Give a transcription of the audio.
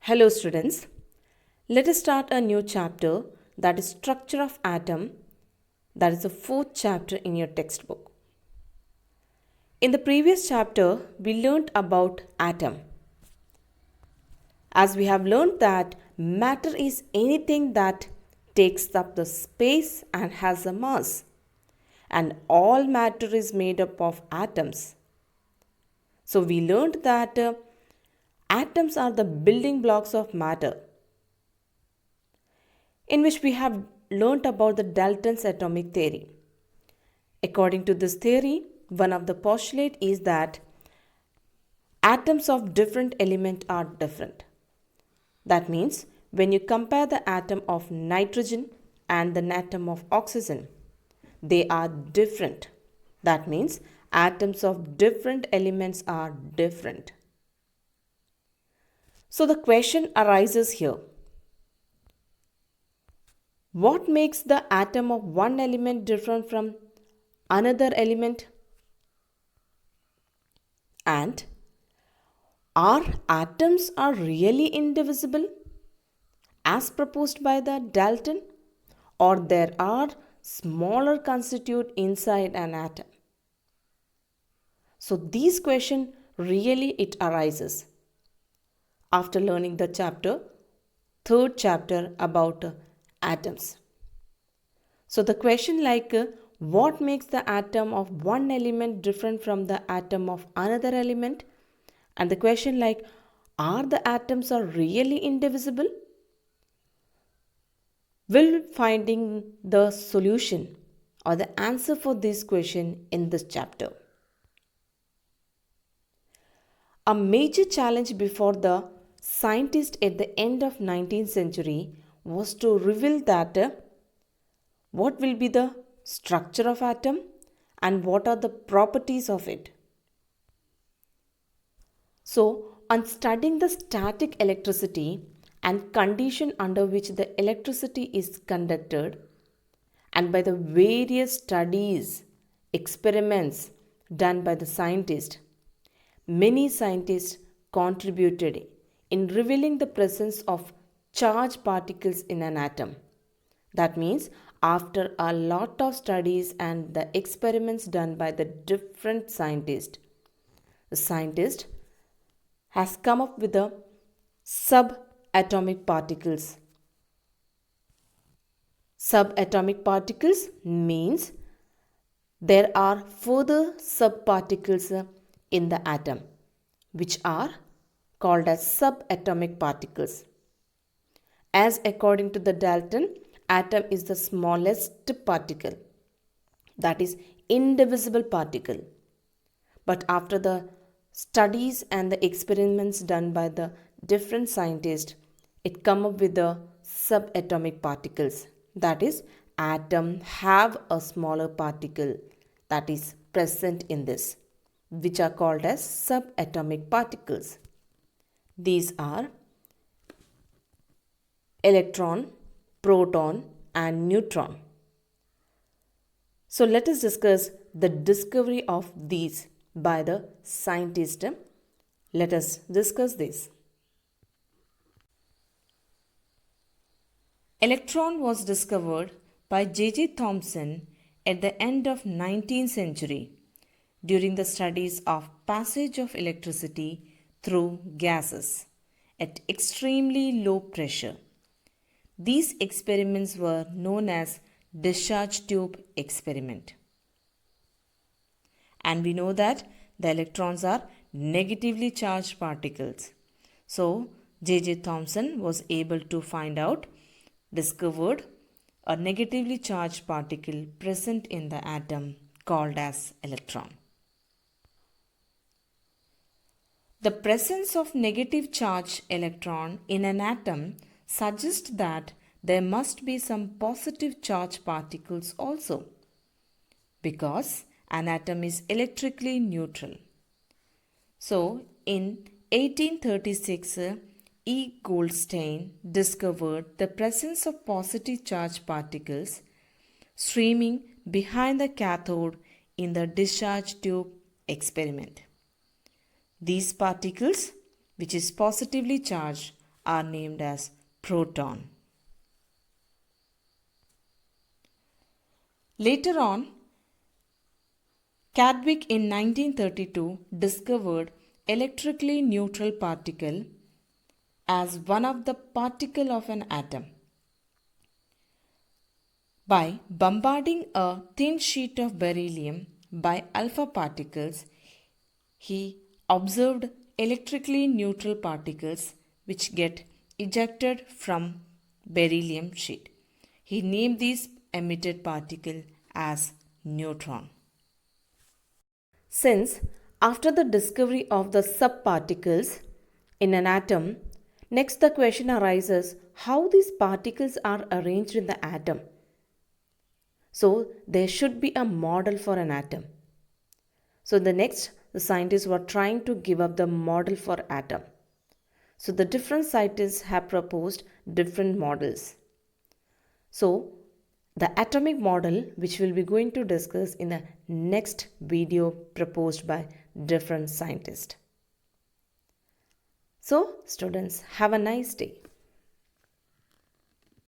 Hello students, let us start a new chapter, that is structure of atom. That is the fourth chapter in your textbook. In the previous chapter, we learnt about atom. As we have learnt that matter is anything that takes up the space and has a mass, and all matter is made up of atoms. So we learnt that atoms are the building blocks of matter, in which we have learnt about the Dalton's atomic theory. According to this theory, one of the postulates is that atoms of different element are different. That means when you compare the atom of nitrogen and the atom of oxygen, they are different. That means atoms of different elements are different. So the question arises here. What makes the atom of one element different from another element? And are atoms really indivisible as proposed by the Dalton, or there are smaller constitute inside an atom? So these question really it arises after learning the third chapter about atoms. So the question like what makes the atom of one element different from the atom of another element, and the question like are the atoms really indivisible? We'll finding the solution or the answer for this question in this chapter. A major challenge before the scientists at the end of 19th century was to reveal that what will be the structure of atom and what are the properties of it. So, on studying the static electricity and condition under which the electricity is conducted, and by the various studies, experiments done by the scientists, many scientists contributed in revealing the presence of charged particles in an atom. That means after a lot of studies and the experiments done by the different scientists, the scientist has come up with the subatomic particles. Subatomic particles means there are further subparticles in the atom, which are called as subatomic particles. As according to the Dalton, atom is the smallest particle, that is indivisible particle. But after the studies and the experiments done by the different scientists, it come up with the subatomic particles. That is, atom have a smaller particle that is present in this, which are called as subatomic particles. These are electron, proton and neutron. So let us discuss the discovery of these by the scientist. Let us discuss this. Electron was discovered by J.J. Thomson at the end of 19th century during the studies of passage of electricity through gases at extremely low pressure. These experiments were known as discharge tube experiment. And we know that the electrons are negatively charged particles. So J.J. Thomson was able to discovered a negatively charged particle present in the atom called as electron. The presence of negative charge electron in an atom suggests that there must be some positive charge particles also, because an atom is electrically neutral. So, in 1836, E. Goldstein discovered the presence of positive charge particles streaming behind the cathode in the discharge tube experiment. These particles, which is positively charged, are named as proton. Later on, Chadwick in 1932 discovered electrically neutral particle as one of the particles of an atom. By bombarding a thin sheet of beryllium by alpha particles, he observed electrically neutral particles which get ejected from beryllium sheet. He named these emitted particle as neutron. Since after the discovery of the subparticles in an atom, next the question arises how these particles are arranged in the atom. So there should be a model for an atom. So the scientists were trying to give up the model for atom. So the different scientists have proposed different models. So the atomic model which we'll be going to discuss in the next video proposed by different scientists. So students, have a nice day.